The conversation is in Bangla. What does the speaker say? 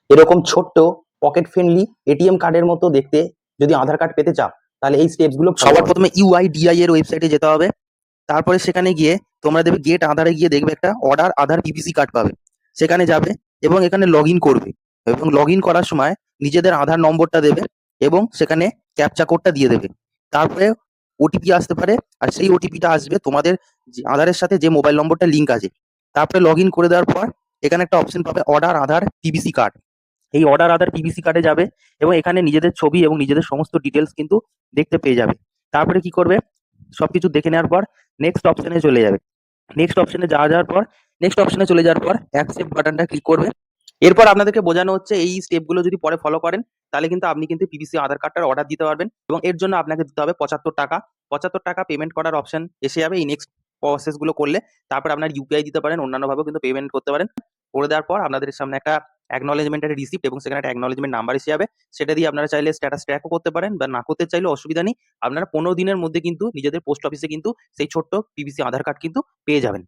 এরকম ছোট্ট পকেট ফ্রেন্ডলি এটিএম কার্ডের মতো দেখতে যদি আধার কার্ড পেতে চাও, তাহলে এই স্টেপস গুলো সবার প্রথমে ইউআইডিআই এর ওয়েবসাইটে যেতে হবে। তারপরে সেখানে গিয়ে তোমরা দেখবে গেট আধারে গিয়ে দেখবে একটা অর্ডার আধার পিপিসি কার্ড পাবে। সেখানে যাবে এবং এখানে লগ ইন করবে, এবং লগ ইন করার সময় নিজেদের আধার নম্বরটা দেবে এবং সেখানে ক্যাপচা কোডটা দিয়ে দেবে। তারপরে ওটিপি আসতে পারে, আর সেই ওটিপিটা আসবে তোমাদের আধারের সাথে যে মোবাইল নম্বরটা লিঙ্ক আছে। তারপরে লগ ইন করে দেওয়ার পর এখানে একটা অপশন পাবে অর্ডার আধার পিবিসি কার্ড। এই অর্ডার আধার পিবিসি কার্ডে যাবে এবং এখানে নিজেদের ছবি এবং নিজেদের সমস্ত ডিটেলস কিন্তু দেখতে পেয়ে যাবে। তারপরে কি করবে, সবকিছু দেখে নেওয়ার পর নেক্সট অপশনে চলে যাবে। নেক্সট অপশনে যাওয়ার পর নেক্সট অপশনে চলে যাওয়ার পর অ্যাকসেপ্ট বাটনটা ক্লিক করবে। এরপর আপনাদেরকে বোঝানো হচ্ছে এই স্টেপগুলো যদি পরে ফলো করেন, তাহলে কিন্তু আপনি কিন্তু পিভিসি আধার কার্ডটার অর্ডার দিতে পারবেন, এবং এর জন্য আপনাকে দিতে হবে 75 টাকা। 75 টাকা পেমেন্ট করার অপশন এসে যাবে এই নেক্সট প্রসেসগুলো করলে। তারপর আপনার ইউপিআই দিতে পারেন, অন্যান্যভাবেও কিন্তু পেমেন্ট করতে পারেন। করে দেওয়ার পর আপনাদের সামনে একটা অ্যাকনলেজমেন্টের রিসিপ্ট এবং সেখানে একটা অ্যাকনলেজমেন্ট নাম্বার এসে যাবে। সেটা দিয়ে আপনারা চাইলে স্ট্যাটাস ট্র্যাকও করতে পারেন, বা না করতে চাইলে অসুবিধা নেই। আপনারা 15 দিনের মধ্যে কিন্তু নিজেদের পোস্ট অফিসে কিন্তু সেই ছোট্ট পিভিসি আধার কার্ড কিন্তু পেয়ে যাবেন।